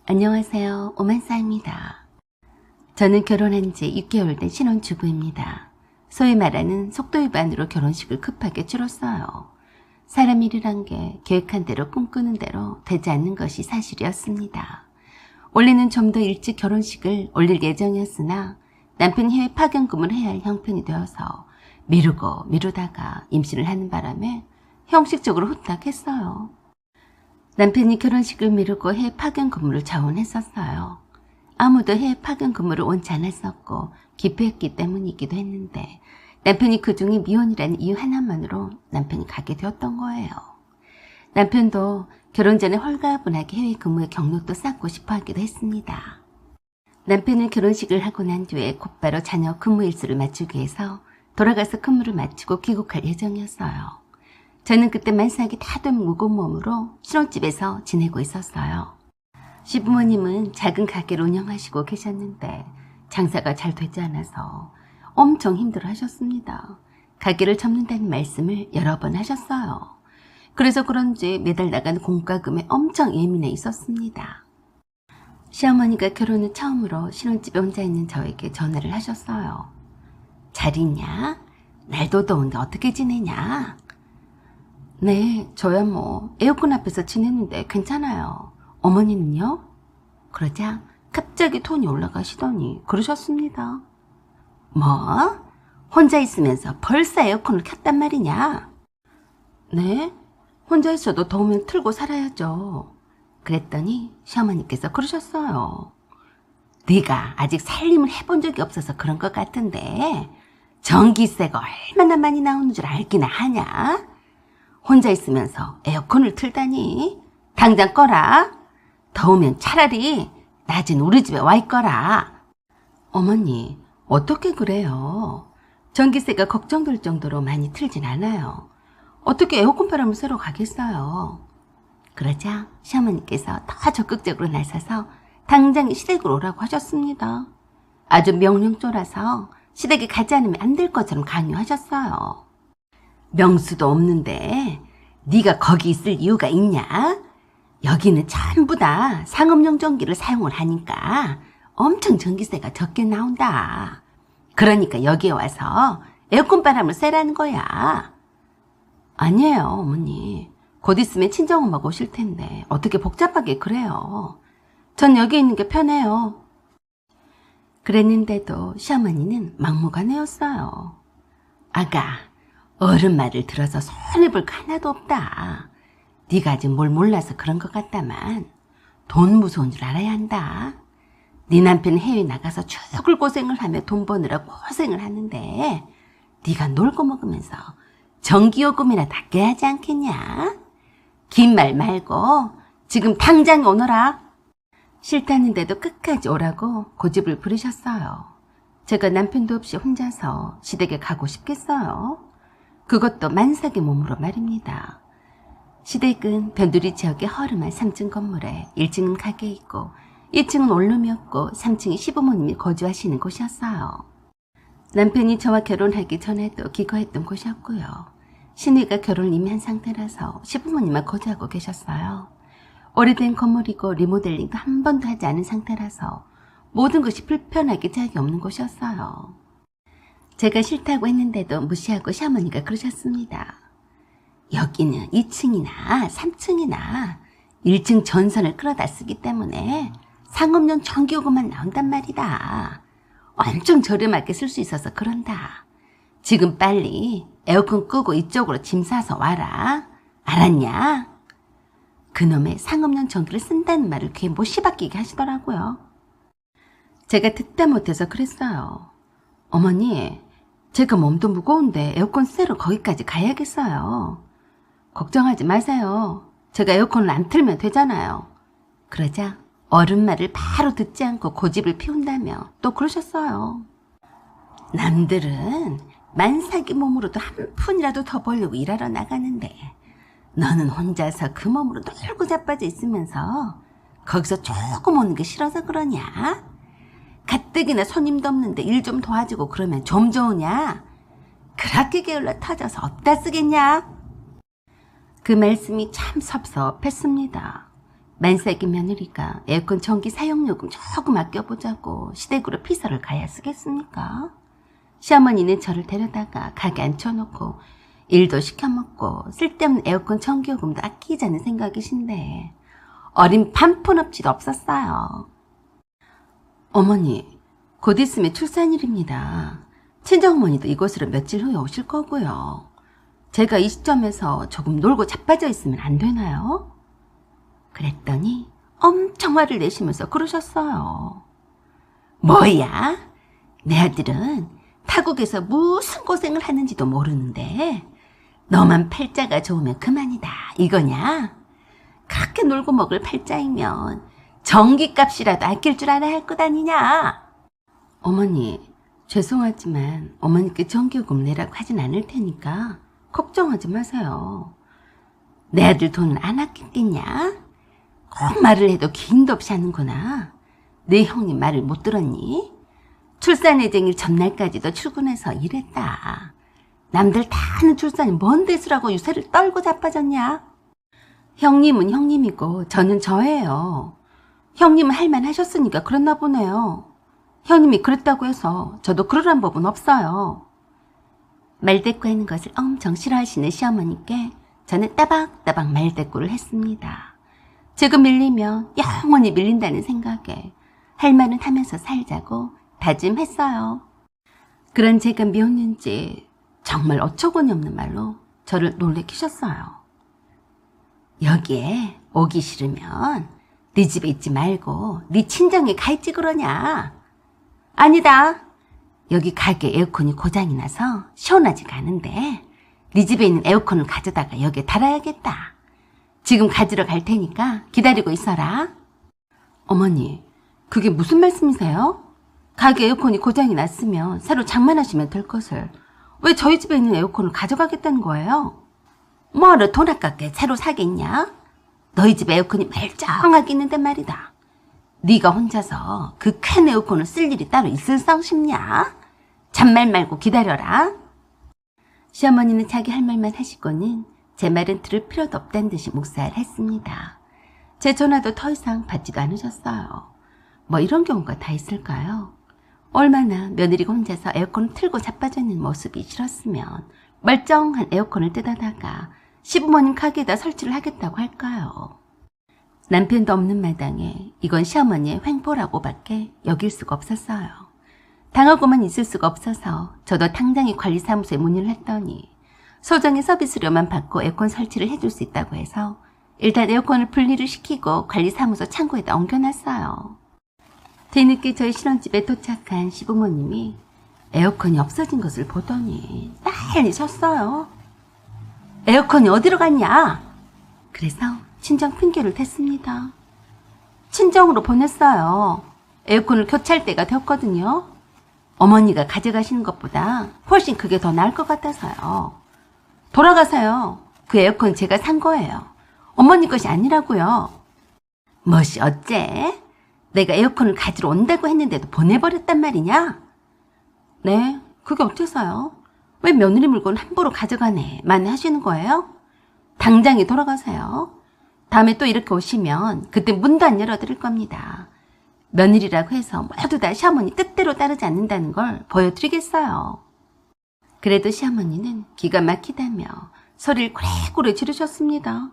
안녕하세요. 오만사입니다. 저는 결혼한 지 6개월 된 신혼주부입니다. 소위 말하는 속도 위반으로 결혼식을 급하게 치렀어요. 사람 일이란 게 계획한 대로 꿈꾸는 대로 되지 않는 것이 사실이었습니다. 원래는 좀 더 일찍 결혼식을 올릴 예정이었으나 남편이 해외 파견 근무를 해야 할 형편이 되어서 미루다가 임신을 하는 바람에 형식적으로 후딱 했어요. 남편이 결혼식을 미루고 해외 파견 근무를 자원했었어요. 아무도 해외 파견 근무를 원치 않았었고 기피했기 때문이기도 했는데 남편이 그중에 미혼이라는 이유 하나만으로 남편이 가게 되었던 거예요. 남편도 결혼 전에 홀가분하게 해외 근무의 경력도 쌓고 싶어 하기도 했습니다. 남편은 결혼식을 하고 난 뒤에 곧바로 자녀 근무 일수를 맞추기 위해서 돌아가서 근무를 마치고 귀국할 예정이었어요. 저는 그때 만삭이 다 된 무거운 몸으로 신혼집에서 지내고 있었어요. 시부모님은 작은 가게를 운영하시고 계셨는데 장사가 잘 되지 않아서 엄청 힘들어 하셨습니다. 가게를 접는다는 말씀을 여러 번 하셨어요. 그래서 그런지 매달 나가는 공과금에 엄청 예민해 있었습니다. 시어머니가 결혼 후 처음으로 신혼집에 혼자 있는 저에게 전화를 하셨어요. 잘 있냐? 날도 더운데 어떻게 지내냐? 네, 저야 뭐 에어컨 앞에서 지냈는데 괜찮아요. 어머니는요? 그러자 갑자기 톤이 올라가시더니 그러셨습니다. 뭐? 혼자 있으면서 벌써 에어컨을 켰단 말이냐? 네, 혼자 있어도 더우면 틀고 살아야죠. 그랬더니 시어머니께서 그러셨어요. 네가 아직 살림을 해본 적이 없어서 그런 것 같은데 전기세가 얼마나 많이 나오는 줄 알기나 하냐? 혼자 있으면서 에어컨을 틀다니 당장 꺼라. 더우면 차라리 낮은 우리 집에 와 있거라. 어머니, 어떻게 그래요? 전기세가 걱정될 정도로 많이 틀진 않아요. 어떻게 에어컨 바람을 쐬러 가겠어요? 그러자 시어머니께서 더 적극적으로 나서서 당장 시댁으로 오라고 하셨습니다. 아주 명령조라서 시댁에 가지 않으면 안 될 것처럼 강요하셨어요. 명수도 없는데 네가 거기 있을 이유가 있냐? 여기는 전부 다 상업용 전기를 사용을 하니까 엄청 전기세가 적게 나온다. 그러니까 여기에 와서 에어컨 바람을 쐬라는 거야. 아니에요, 어머니. 곧 있으면 친정엄마가 오실 텐데 어떻게 복잡하게 그래요. 전 여기 있는 게 편해요. 그랬는데도 시어머니는 막무가내였어요. 아가, 어른 말을 들어서 손해볼 거 하나도 없다. 네가 아직 뭘 몰라서 그런 것 같다만 돈 무서운 줄 알아야 한다. 네 남편은 해외 나가서 죽을 고생을 하며 돈 버느라 고생을 하는데 네가 놀고 먹으면서 전기요금이나 닦여야 하지 않겠냐? 긴 말 말고 지금 당장 오너라. 싫다는데도 끝까지 오라고 고집을 부리셨어요. 제가 남편도 없이 혼자서 시댁에 가고 싶겠어요? 그것도 만삭의 몸으로 말입니다. 시댁은 변두리 지역의 허름한 3층 건물에 1층은 가게 있고 2층은 원룸이었고 3층이 시부모님이 거주하시는 곳이었어요. 남편이 저와 결혼하기 전에도 기거했던 곳이었고요. 시누이가 결혼을 이미 한 상태라서 시부모님만 거주하고 계셨어요. 오래된 건물이고 리모델링도 한 번도 하지 않은 상태라서 모든 것이 불편하기 짝이 없는 곳이었어요. 제가 싫다고 했는데도 무시하고 시어머니가 그러셨습니다. 여기는 2층이나 3층이나 1층 전선을 끌어다 쓰기 때문에 상업용 전기요금만 나온단 말이다. 엄청 저렴하게 쓸 수 있어서 그런다. 지금 빨리 에어컨 끄고 이쪽으로 짐 싸서 와라. 알았냐? 그놈의 상업용 전기를 쓴다는 말을 귀에 못 씹어끼게 하시더라고요. 제가 듣다 못해서 그랬어요. 어머니, 제가 몸도 무거운데 에어컨 쐬러 거기까지 가야겠어요. 걱정하지 마세요. 제가 에어컨을 안 틀면 되잖아요. 그러자 어른 말을 바로 듣지 않고 고집을 피운다며 또 그러셨어요. 남들은 만삭이 몸으로도 한 푼이라도 더 벌려고 일하러 나가는데 너는 혼자서 그 몸으로 놀고 자빠져 있으면서 거기서 조금 오는 게 싫어서 그러냐? 가뜩이나 손님도 없는데 일 좀 도와주고 그러면 좀 좋으냐? 그렇게 게을러 터져서 어디다 쓰겠냐? 그 말씀이 참 섭섭했습니다. 만삭인 며느리가 에어컨 전기 사용요금 조금 아껴보자고 시댁으로 피서를 가야 쓰겠습니까? 시어머니는 저를 데려다가 가게 앉혀놓고 일도 시켜먹고 쓸데없는 에어컨 전기요금도 아끼자는 생각이신데 어린 반푼업치도 없었어요. 어머니, 곧 있으면 출산일입니다. 친정어머니도 이곳으로 며칠 후에 오실 거고요. 제가 이 시점에서 조금 놀고 자빠져 있으면 안 되나요? 그랬더니 엄청 화를 내시면서 그러셨어요. 뭐야? 내 아들은 타국에서 무슨 고생을 하는지도 모르는데 너만 팔자가 좋으면 그만이다 이거냐? 그렇게 놀고 먹을 팔자이면 전기값이라도 아낄 줄 알아야 할 것 아니냐? 어머니, 죄송하지만 어머니께 전기요금 내라고 하진 않을 테니까 걱정하지 마세요. 내 아들 돈은 안 아끼겠냐? 꼭 말을 해도 기인도 없이 하는구나. 네 형님 말을 못 들었니? 출산 예정일 전날까지도 출근해서 일했다. 남들 다 하는 출산이 뭔 데스라고 유세를 떨고 자빠졌냐? 형님은 형님이고 저는 저예요. 형님은 할 만 하셨으니까 그랬나 보네요. 형님이 그랬다고 해서 저도 그러란 법은 없어요. 말대꾸하는 것을 엄청 싫어하시는 시어머니께 저는 따박따박 말대꾸를 했습니다. 지금 밀리면 영원히 밀린다는 생각에 할 말은 하면서 살자고 다짐했어요. 그런 제가 미웠는지 정말 어처구니 없는 말로 저를 놀래키셨어요. 여기에 오기 싫으면 네 집에 있지 말고 네 친정에 가 있지 그러냐? 아니다. 여기 가게 에어컨이 고장이 나서 시원하지가 않은데 네 집에 있는 에어컨을 가져다가 여기에 달아야겠다. 지금 가지러 갈 테니까 기다리고 있어라. 어머니, 그게 무슨 말씀이세요? 가게 에어컨이 고장이 났으면 새로 장만하시면 될 것을 왜 저희 집에 있는 에어컨을 가져가겠다는 거예요? 뭐를 돈 아깝게 새로 사겠냐? 너희 집 에어컨이 멀쩡하게 있는데 말이다. 네가 혼자서 그 큰 에어컨을 쓸 일이 따로 있을성 싶냐? 잔말 말고 기다려라. 시어머니는 자기 할 말만 하시고는 제 말은 들을 필요도 없다는 듯이 묵살을 했습니다. 제 전화도 더 이상 받지도 않으셨어요. 뭐 이런 경우가 다 있을까요? 얼마나 며느리가 혼자서 에어컨을 틀고 자빠져 있는 모습이 싫었으면 멀쩡한 에어컨을 뜯어다가 시부모님 가게에다 설치를 하겠다고 할까요? 남편도 없는 마당에 이건 시어머니의 횡포라고밖에 여길 수가 없었어요. 당하고만 있을 수가 없어서 저도 당장에 관리사무소에 문의를 했더니 소정의 서비스료만 받고 에어컨 설치를 해줄 수 있다고 해서 일단 에어컨을 분리를 시키고 관리사무소 창고에다 옮겨놨어요. 뒤늦게 저희 신혼집에 도착한 시부모님이 에어컨이 없어진 것을 보더니 난리 쳤어요. 에어컨이 어디로 갔냐? 그래서 친정 핑계를 댔습니다. 친정으로 보냈어요. 에어컨을 교체할 때가 되었거든요. 어머니가 가져가시는 것보다 훨씬 그게 더 나을 것 같아서요. 돌아가세요. 그 에어컨 제가 산 거예요. 어머니 것이 아니라고요. 멋이 어째? 내가 에어컨을 가지러 온다고 했는데도 보내버렸단 말이냐? 네, 그게 어때서요? 왜 며느리 물건 함부로 가져가네 만 하시는 거예요? 당장에 돌아가세요. 다음에 또 이렇게 오시면 그때 문도 안 열어드릴 겁니다. 며느리라고 해서 모두 다 시어머니 뜻대로 따르지 않는다는 걸 보여드리겠어요. 그래도 시어머니는 기가 막히다며 소리를 고래고래 지르셨습니다.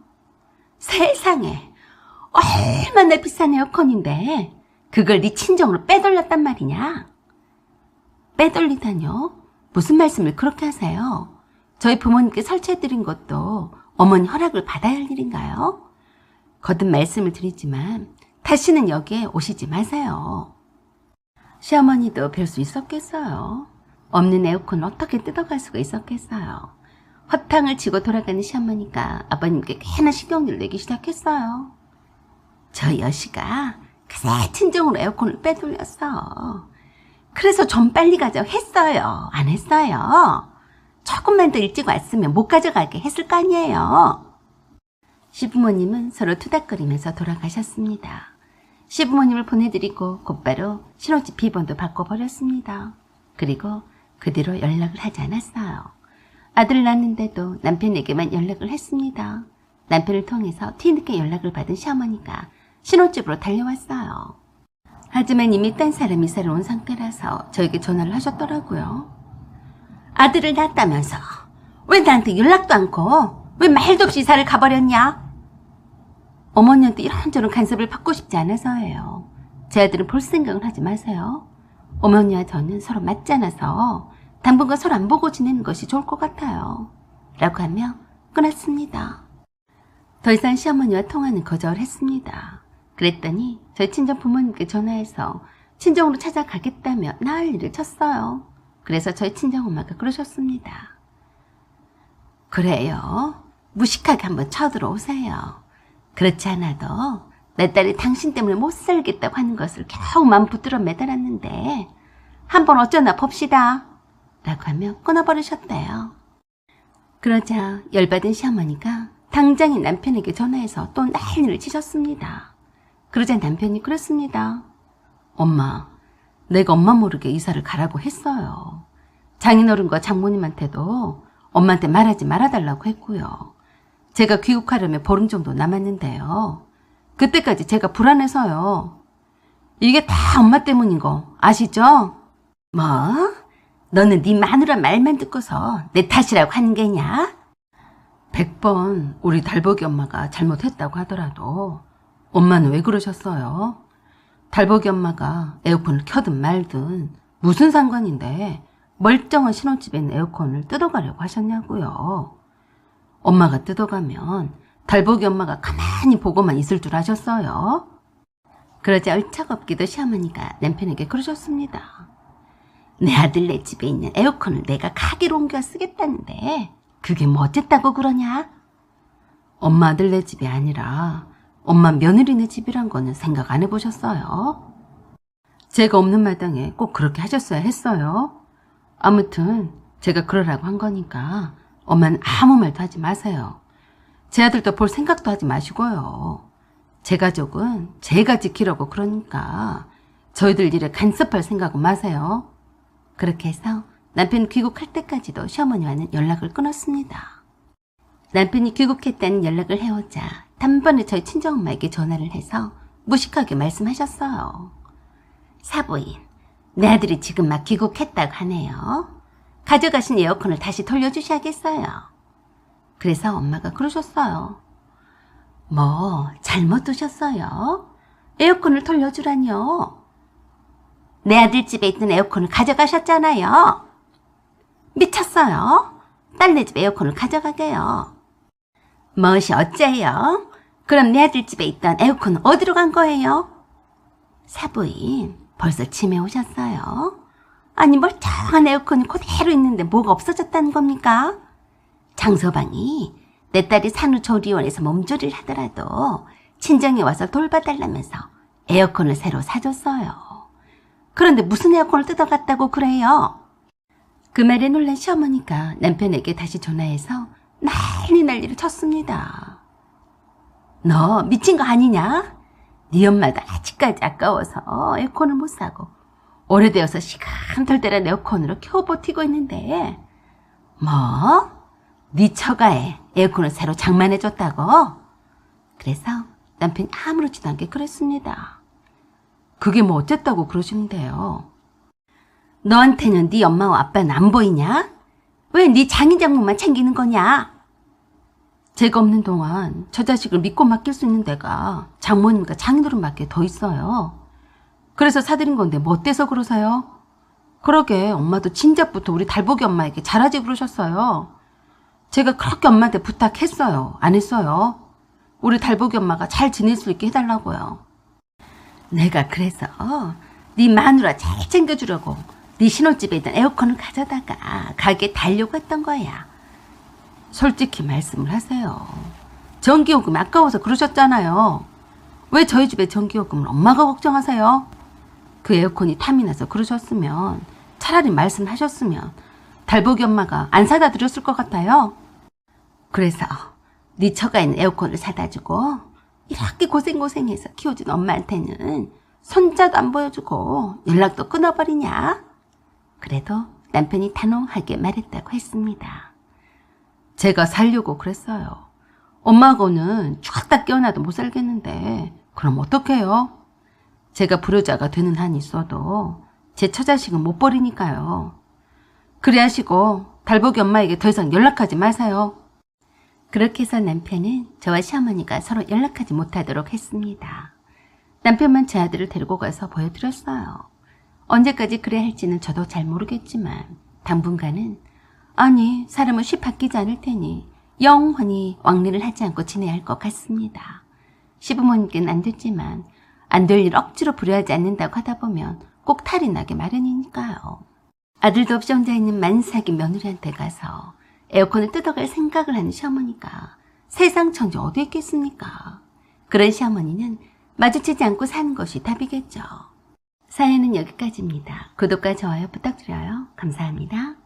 세상에, 얼마나 비싼 에어컨인데 그걸 네 친정으로 빼돌렸단 말이냐? 빼돌리다뇨? 무슨 말씀을 그렇게 하세요? 저희 부모님께 설치해드린 것도 어머니 허락을 받아야 할 일인가요? 거듭 말씀을 드리지만 다시는 여기에 오시지 마세요. 시어머니도 별 수 있었겠어요. 없는 에어컨을 어떻게 뜯어갈 수가 있었겠어요. 허탕을 치고 돌아가는 시어머니가 아버님께 꽤나 신경을 내기 시작했어요. 저 여시가 그새 친정으로 에어컨을 빼돌렸어. 그래서 좀 빨리 가자고 했어요. 안 했어요? 조금만 더 일찍 왔으면 못 가져가게 했을 거 아니에요. 시부모님은 서로 투닥거리면서 돌아가셨습니다. 시부모님을 보내드리고 곧바로 신혼집 비번도 바꿔버렸습니다. 그리고 그 뒤로 연락을 하지 않았어요. 아들을 낳았는데도 남편에게만 연락을 했습니다. 남편을 통해서 뒤늦게 연락을 받은 시어머니가 신혼집으로 달려왔어요. 하지만 이미 딴 사람 이사를 온 상태라서 저에게 전화를 하셨더라고요. 아들을 낳았다면서 왜 나한테 연락도 않고 왜 말도 없이 이사를 가버렸냐? 어머니한테 이런저런 간섭을 받고 싶지 않아서예요. 제 아들은 볼 생각은 하지 마세요. 어머니와 저는 서로 맞지 않아서 당분간 서로 안 보고 지내는 것이 좋을 것 같아요. 라고 하며 끊었습니다. 더 이상 시어머니와 통화는 거절했습니다. 그랬더니 저희 친정 부모님께 전화해서 친정으로 찾아가겠다며 난리를 쳤어요. 그래서 저희 친정엄마가 그러셨습니다. 그래요. 무식하게 한번 쳐들어오세요. 그렇지 않아도 내 딸이 당신 때문에 못 살겠다고 하는 것을 겨우 마음 붙들어 매달았는데 한번 어쩌나 봅시다. 라고 하며 끊어버리셨대요. 그러자 열받은 시어머니가 당장에 남편에게 전화해서 또 난리를 치셨습니다. 그러자 남편이 그랬습니다. 엄마, 내가 엄마 모르게 이사를 가라고 했어요. 장인어른과 장모님한테도 엄마한테 말하지 말아달라고 했고요. 제가 귀국하려면 보름 정도 남았는데요. 그때까지 제가 불안해서요. 이게 다 엄마 때문인 거 아시죠? 뭐? 너는 네 마누라 말만 듣고서 내 탓이라고 하는 게냐? 100번 우리 달복이 엄마가 잘못했다고 하더라도 엄마는 왜 그러셨어요? 달복이 엄마가 에어컨을 켜든 말든 무슨 상관인데 멀쩡한 신혼집에 있는 에어컨을 뜯어가려고 하셨냐고요. 엄마가 뜯어가면 달복이 엄마가 가만히 보고만 있을 줄 아셨어요? 그러자 얼척없기도 시어머니가 남편에게 그러셨습니다. 내 아들네 집에 있는 에어컨을 내가 가게로 옮겨 쓰겠다는데 그게 뭐 어쨌다고 그러냐? 엄마 아들네 집이 아니라 엄마 며느리네 집이란 거는 생각 안 해보셨어요? 제가 없는 마당에 꼭 그렇게 하셨어야 했어요. 아무튼 제가 그러라고 한 거니까 엄마는 아무 말도 하지 마세요. 제 아들도 볼 생각도 하지 마시고요. 제 가족은 제가 지키려고 그러니까 저희들 일에 간섭할 생각은 마세요. 그렇게 해서 남편 귀국할 때까지도 시어머니와는 연락을 끊었습니다. 남편이 귀국했다는 연락을 해오자 단번에 저희 친정엄마에게 전화를 해서 무식하게 말씀하셨어요. 사부인, 내 아들이 지금 막 귀국했다고 하네요. 가져가신 에어컨을 다시 돌려주셔야겠어요. 그래서 엄마가 그러셨어요. 뭐 잘못 두셨어요? 에어컨을 돌려주라뇨. 내 아들 집에 있던 에어컨을 가져가셨잖아요. 미쳤어요? 딸네 집 에어컨을 가져가게요. 무엇이 어째요? 그럼 내 아들 집에 있던 에어컨은 어디로 간 거예요? 사부인, 벌써 짐에 오셨어요? 아니 멀쩡한 에어컨이 그대로 있는데 뭐가 없어졌다는 겁니까? 장서방이 내 딸이 산후조리원에서 몸조리를 하더라도 친정에 와서 돌봐달라면서 에어컨을 새로 사줬어요. 그런데 무슨 에어컨을 뜯어갔다고 그래요? 그 말에 놀란 시어머니가 남편에게 다시 전화해서 난리를 쳤습니다. 너 미친 거 아니냐? 네 엄마도 아직까지 아까워서 에어컨을 못 사고 오래되어서 시간털대란 에어컨으로 겨우 버티고 있는데 뭐? 네 처가에 에어컨을 새로 장만해줬다고? 그래서 남편이 아무렇지도 않게 그랬습니다. 그게 뭐 어쨌다고 그러시는데요. 너한테는 네 엄마와 아빠는 안 보이냐? 왜 네 장인장모만 챙기는 거냐? 제가 없는 동안 저 자식을 믿고 맡길 수 있는 데가 장모님과 장인어른밖에 더 있어요. 그래서 사드린 건데 뭐 어때서 그러세요? 그러게 엄마도 진작부터 우리 달복이 엄마에게 잘하지 그러셨어요. 제가 그렇게 엄마한테 부탁했어요. 안 했어요. 우리 달복이 엄마가 잘 지낼 수 있게 해달라고요. 내가 그래서 네 마누라 잘 챙겨주려고 네 신혼집에 있던 에어컨을 가져다가 가게에 달려고 했던 거야. 솔직히 말씀을 하세요. 전기요금 아까워서 그러셨잖아요. 왜 저희 집에 전기요금을 엄마가 걱정하세요? 그 에어컨이 탐이 나서 그러셨으면 차라리 말씀하셨으면 달복이 엄마가 안 사다 드렸을 것 같아요. 그래서 네 처가 있는 에어컨을 사다 주고 이렇게 고생해서 키워준 엄마한테는 손자도 안 보여주고 연락도 끊어버리냐? 그래도 남편이 단호하게 말했다고 했습니다. 제가 살려고 그랬어요. 엄마하고는 죽었다 깨어나도 못 살겠는데 그럼 어떡해요? 제가 불효자가 되는 한이 있어도 제 처자식은 못 버리니까요. 그래 하시고 달복이 엄마에게 더 이상 연락하지 마세요. 그렇게 해서 남편은 저와 시어머니가 서로 연락하지 못하도록 했습니다. 남편만 제 아들을 데리고 가서 보여드렸어요. 언제까지 그래야 할지는 저도 잘 모르겠지만 당분간은 아니 사람은 쉽 바뀌지 않을 테니 영원히 왕래를 하지 않고 지내야 할 것 같습니다. 시부모님께는 안 됐지만 안 될 일 억지로 부려하지 않는다고 하다 보면 꼭 탈이 나게 마련이니까요. 아들도 없이 혼자 있는 만삭인 며느리한테 가서 에어컨을 뜯어갈 생각을 하는 시어머니가 세상 천지 어디 있겠습니까? 그런 시어머니는 마주치지 않고 사는 것이 답이겠죠. 사연은 여기까지입니다. 구독과 좋아요 부탁드려요. 감사합니다.